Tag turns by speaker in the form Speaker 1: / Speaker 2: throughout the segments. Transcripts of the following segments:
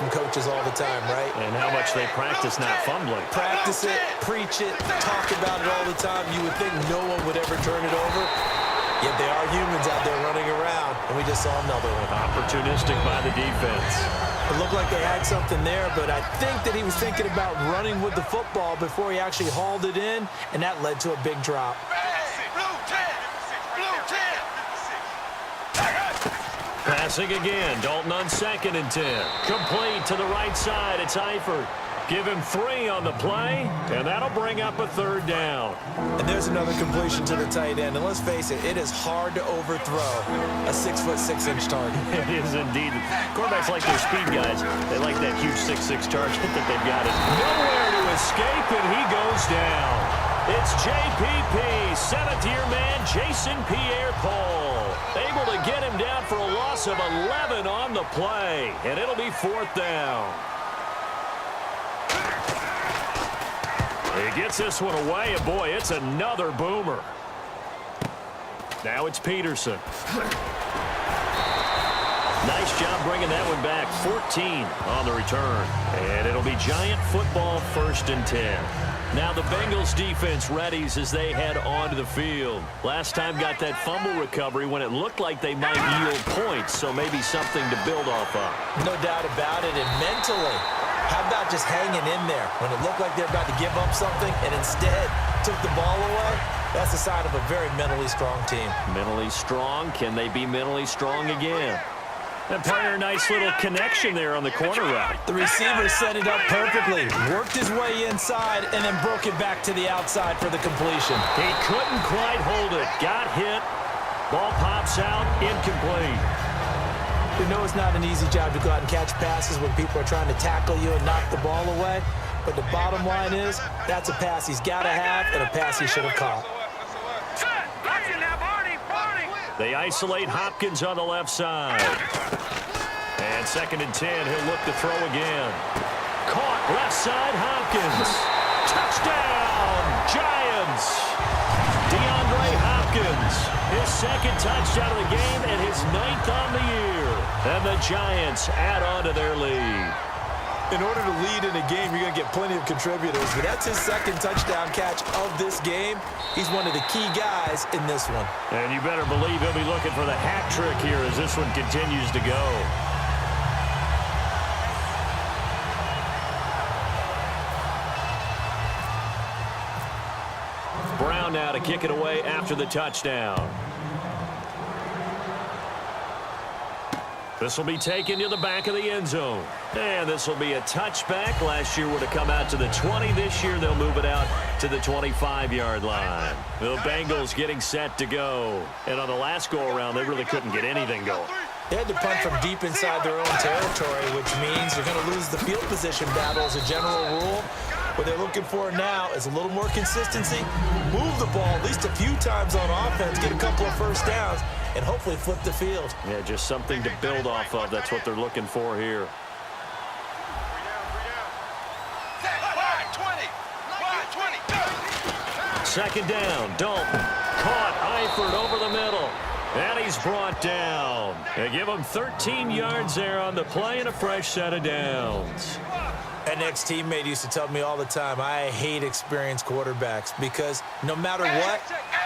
Speaker 1: from coaches all the time, right?
Speaker 2: And how much they practice not fumbling.
Speaker 1: Practice it, preach it, talk about it all the time. You would think no one would ever turn it over. Yet they are humans out there running around, and we just saw another one.
Speaker 2: Opportunistic by the defense.
Speaker 1: It looked like they had something there, but I think that he was thinking about running with the football before he actually hauled it in, and that led to a big drop.
Speaker 2: Passing again. Dalton on 2nd and 10. Complete to the right side. It's Eifert. Give him 3 on the play, and that'll bring up a 3rd down.
Speaker 1: And there's another completion to the tight end. And let's face it is hard to overthrow a 6'6" target.
Speaker 2: It is indeed. Quarterbacks like their speed guys. They like that huge 6'6" target that they've got. It nowhere to escape, and he goes down. It's JPP, 7th-year man Jason Pierre-Paul. Able to get him down for a loss of 11 on the play, and it'll be 4th down. He gets this one away, and boy, it's another boomer. Now it's Peterson. Nice job bringing that one back. 14 on the return. And it'll be Giant football, 1st and 10. Now the Bengals defense readies as they head onto the field. Last time got that fumble recovery when it looked like they might yield points, so maybe something to build off of.
Speaker 1: No doubt about it. And mentally, how about just hanging in there when it looked like they're about to give up something and instead took the ball away? That's a sign of a very mentally strong team.
Speaker 2: Mentally strong. Can they be mentally strong again? And player, nice little connection there on the corner route.
Speaker 1: The receiver set it up perfectly, worked his way inside, and then broke it back to the outside for the completion.
Speaker 2: He couldn't quite hold it. Got hit. Ball pops out. Incomplete.
Speaker 1: You know it's not an easy job to go out and catch passes when people are trying to tackle you and knock the ball away. But the bottom line is, that's a pass he's got to have and a pass he should have caught.
Speaker 2: They isolate Hopkins on the left side. And 2nd and 10, he'll look to throw again. Caught left side, Hopkins. Touchdown, Giants. DeAndre Hopkins, his 2nd touchdown of the game and his 9th on the year. And the Giants add on to their lead.
Speaker 1: In order to lead in a game, you're going to get plenty of contributors, but that's his 2nd touchdown catch of this game. He's one of the key guys in this one.
Speaker 2: And you better believe he'll be looking for the hat trick here as this one continues to go. Brown now to kick it away after the touchdown. This will be taken to the back of the end zone. And this will be a touchback. Last year would have come out to the 20. This year they'll move it out to the 25-yard line. The Bengals getting set to go. And on the last go-around, they really couldn't get anything going.
Speaker 1: They had to punt from deep inside their own territory, which means they're going to lose the field position battle as a general rule. What they're looking for now is a little more consistency, move the ball at least a few times on offense, get a couple of first downs, and hopefully flip the field.
Speaker 2: Yeah, just something to build off of. That's what they're looking for here. Second down, Dalton. Caught Eifert over the middle. And he's brought down. They give him 13 yards there on the play and a fresh set of downs.
Speaker 1: An ex-teammate used to tell me all the time, I hate experienced quarterbacks because no matter what,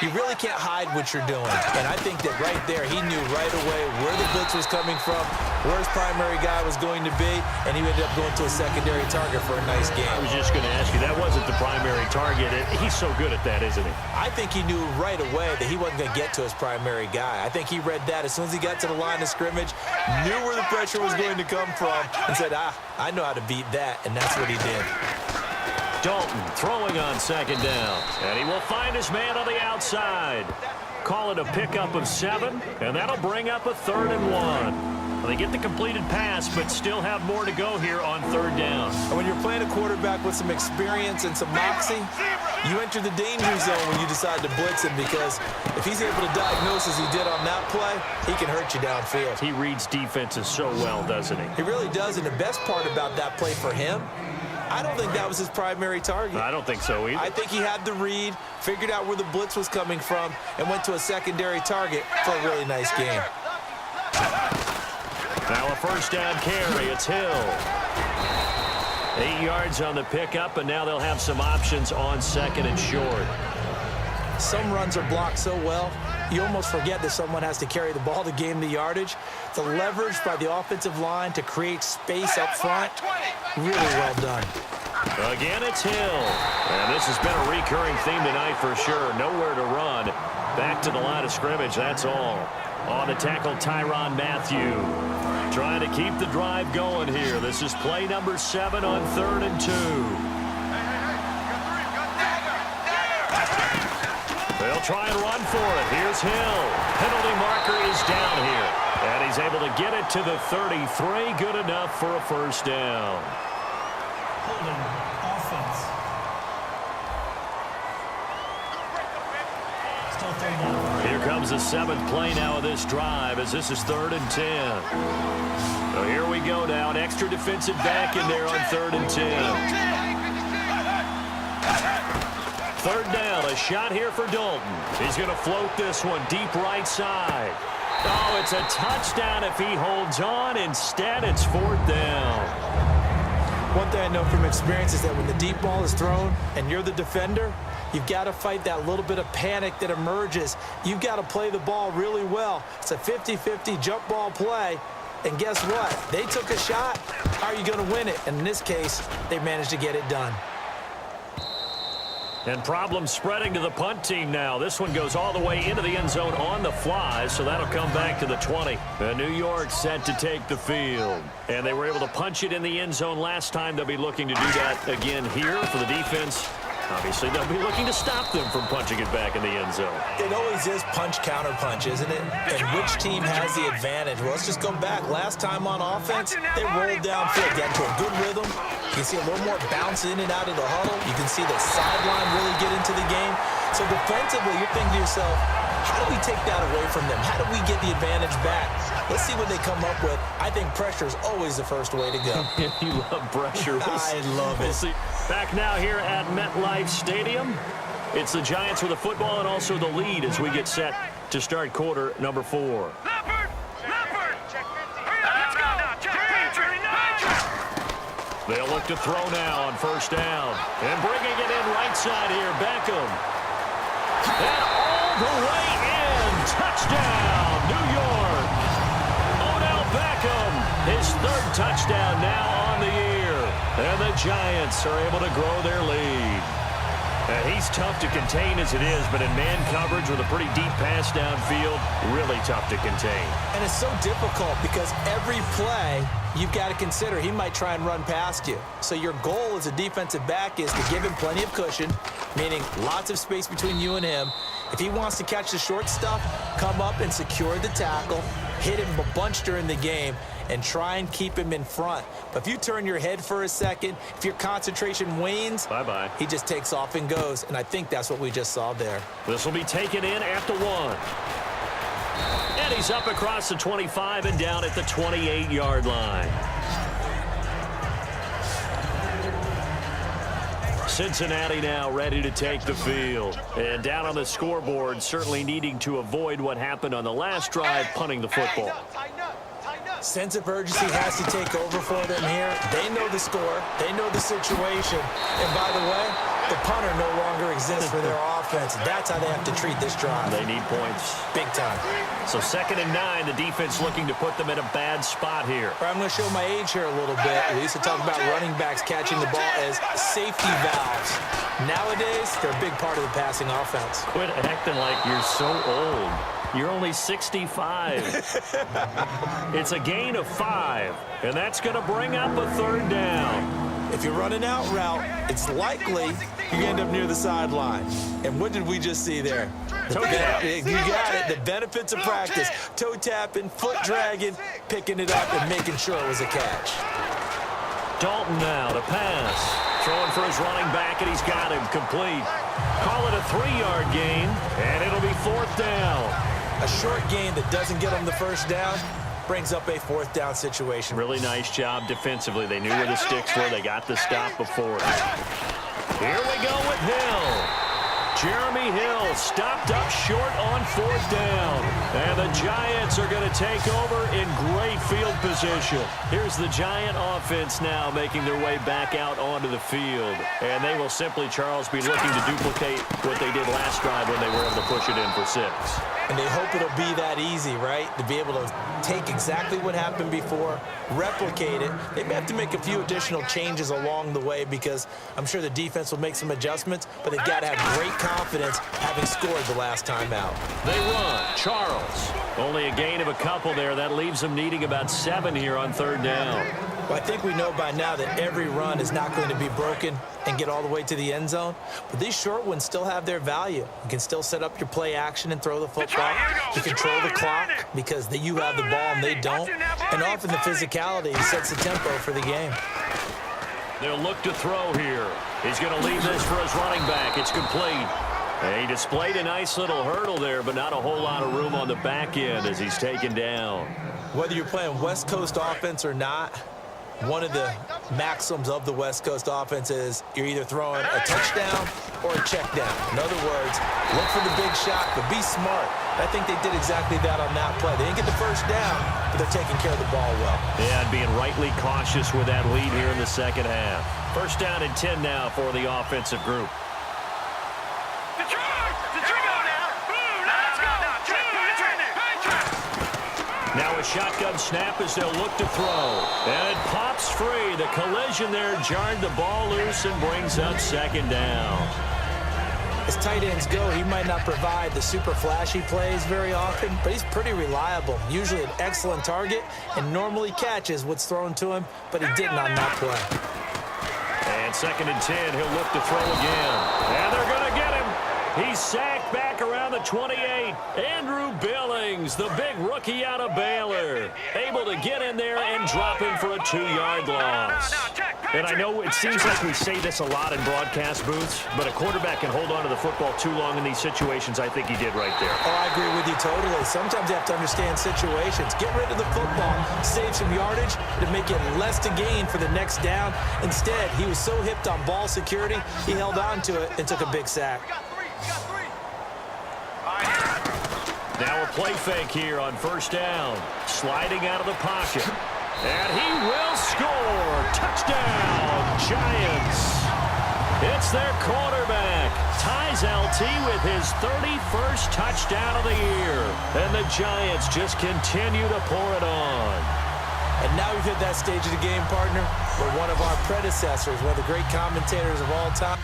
Speaker 1: you really can't hide what you're doing. And I think that right there, he knew right away where the blitz was coming from, where his primary guy was going to be, and he ended up going to a secondary target for a nice game.
Speaker 2: I was just going to ask you, that wasn't the primary target. He's so good at that, isn't he?
Speaker 1: I think he knew right away that he wasn't going to get to his primary guy. I think he read that as soon as he got to the line of scrimmage, knew where the pressure was going to come from, and said, I know how to beat that. And that's what he did.
Speaker 2: Dalton throwing on second down. And he will find his man on the outside. Call it a pickup of 7, and that'll bring up a 3rd and 1. Well, they get the completed pass, but still have more to go here on 3rd down.
Speaker 1: And when you're playing a quarterback with some experience and some moxie, you enter the danger zone when you decide to blitz him, because if he's able to diagnose as he did on that play, he can hurt you downfield.
Speaker 2: He reads defenses so well, doesn't he?
Speaker 1: He really does, and the best part about that play for him, I don't think that was his primary target.
Speaker 2: I don't think so either.
Speaker 1: I think he had the read, figured out where the blitz was coming from, and went to a secondary target for a really nice game.
Speaker 2: Now Now a first down carry. It's Hill. 8 yards on the pickup, and now they'll have some options on second and short.
Speaker 1: Some runs are blocked so well, you almost forget that someone has to carry the ball to gain the yardage. The leverage by the offensive line to create space up front, really well done.
Speaker 2: Again, it's Hill. And this has been a recurring theme tonight for sure. Nowhere to run. Back to the line of scrimmage, that's all. On the tackle, Tyrann Mathieu. Trying to keep the drive going here. This is play number 7 on 3rd and 2. They'll try and run for it. Here's Hill. Penalty marker is down here. And he's able to get it to the 33. Good enough for a first down.
Speaker 3: Holding offense. Still 3rd down.
Speaker 2: Here comes the 7th play now of this drive as this is 3rd and 10. So here we go now. An extra defensive back in there on 3rd and 10. 3rd down, a shot here for Dalton. He's going to float this one deep right side. Oh, it's a touchdown if he holds on. Instead, it's 4th down.
Speaker 1: One thing I know from experience is that when the deep ball is thrown and you're the defender, you've got to fight that little bit of panic that emerges. You've got to play the ball really well. It's a 50-50 jump ball play. And guess what? They took a shot. How are you going to win it? And in this case, they managed to get it done.
Speaker 2: And problems spreading to the punt team now. This one goes all the way into the end zone on the fly, so that'll come back to the 20. And New York set to take the field. And they were able to punch it in the end zone last time. They'll be looking to do that again here for the defense. Obviously, they'll be looking to stop them from punching it back in the end zone.
Speaker 1: It always is punch-counter-punch, isn't it? And which team has the advantage? Well, let's just go back. Last time on offense, they rolled downfield, got into a good rhythm. You can see a little more bounce in and out of the huddle. You can see the sideline really get into the game. So defensively, you're thinking to yourself, how do we take that away from them? How do we get the advantage back? Let's see what they come up with. I think pressure is always the first way to go.
Speaker 2: You love pressure.
Speaker 1: I love it.
Speaker 2: We'll see. Back now here at MetLife Stadium. It's the Giants with the football and also the lead as we get set to start quarter number 4. They'll look to throw now on first down. And bringing it in right side here, Beckham. And all the way in. Touchdown, New York. Odell Beckham, his 3rd touchdown now on the year. And the Giants are able to grow their lead. And he's tough to contain as it is, but in man coverage with a pretty deep pass downfield, really tough to contain.
Speaker 1: And it's so difficult because every play you've got to consider he might try and run past you. So your goal as a defensive back is to give him plenty of cushion, meaning lots of space between you and him. If he wants to catch the short stuff, come up and secure the tackle, hit him a bunch during the game, and try and keep him in front. But if you turn your head for a second, if your concentration wanes,
Speaker 2: bye-bye.
Speaker 1: He just takes off and goes. And I think that's what we just saw there.
Speaker 2: This will be taken in after 1. And he's up across the 25 and down at the 28-yard line. Cincinnati now ready to take the field. And down on the scoreboard, certainly needing to avoid what happened on the last drive, punting the football.
Speaker 1: Sense of urgency has to take over for them here. They know the score. They know the situation. And by the way, the punter no longer exists for their offense. That's how they have to treat this drive.
Speaker 2: They need points.
Speaker 1: Big time.
Speaker 2: So 2nd and 9, the defense looking to put them in a bad spot here.
Speaker 1: All right, I'm going to show my age here a little bit. We used to talk about running backs catching the ball as safety valves. Nowadays, they're a big part of the passing offense.
Speaker 2: Quit acting like you're so old. You're only 65. It's a gain of 5, and that's going to bring up a 3rd down.
Speaker 1: If you're running out route, it's likely you end up near the sideline. And what did we just see there?
Speaker 2: Toe tap.
Speaker 1: You got it. The benefits of practice. Toe tapping, foot dragging, picking it up, and making sure it was a catch.
Speaker 2: Dalton now to pass. Throwing for his running back, and he's got him complete. Call it a 3-yard gain, and it'll be 4th down.
Speaker 1: A short gain that doesn't get them the first down brings up a 4th down situation.
Speaker 2: Really nice job defensively. They knew where the sticks were. They got the stop before. Here we go with Hill. Jeremy Hill stopped up short on 4th down. And the Giants are going to take over in great field position. Here's the Giant offense now making their way back out onto the field. And they will simply, Charles, be looking to duplicate what they did last drive when they were able to push it in for 6.
Speaker 1: And they hope it'll be that easy, right? To be able to take exactly what happened before, replicate it. They may have to make a few additional changes along the way because I'm sure the defense will make some adjustments, but they've got to have great confidence having scored the last time out.
Speaker 2: They run. Charles. Only a gain of a couple there. That leaves them needing about 7 here on 3rd down.
Speaker 1: Well, I think we know by now that every run is not going to be broken and get all the way to the end zone. But these short ones still have their value. You can still set up your play action and throw the football. You control the clock because you have the ball and they don't. And often the physicality sets the tempo for the game.
Speaker 2: They'll look to throw here. He's going to leave this for his running back. It's complete. And he displayed a nice little hurdle there, but not a whole lot of room on the back end as he's taken down.
Speaker 1: Whether you're playing West Coast offense or not, one of the maxims of the West Coast offense is you're either throwing a touchdown or a check down. In other words, look for the big shot, but be smart. I think they did exactly that on that play. They didn't get the first down, but they're taking care of the ball well.
Speaker 2: Yeah, and being rightly cautious with that lead here in the second half. 1st down and 10 now for the offensive group. Now a shotgun snap as they'll look to throw. And it pops free. The collision there jarred the ball loose and brings up 2nd down.
Speaker 1: As tight ends go, he might not provide the super flashy plays very often, but he's pretty reliable. Usually an excellent target and normally catches what's thrown to him, but he didn't on that play.
Speaker 2: And 2nd and 10, he'll look to throw again. And they're going to get him. He's sacked back around the 28. Andrew Billings, the big rookie out of Baylor, able to get in there and drop him for a 2-yard loss. And I know it seems like we say this a lot in broadcast booths, but a quarterback can hold on to the football too long in these situations. I think he did right there.
Speaker 1: Oh, I agree with you totally. Sometimes you have to understand situations. Get rid of the football, save some yardage to make it less to gain for the next down. Instead, he was so hipped on ball security, he held on to it and took a big sack.
Speaker 2: Now a play fake here on 1st down. Sliding out of the pocket. And he will score. Touchdown, Giants. It's their quarterback. Ties LT with his 31st touchdown of the year. And the Giants just continue to pour it on.
Speaker 1: And now we've hit that stage of the game, partner, where one of our predecessors, one of the great commentators of all time,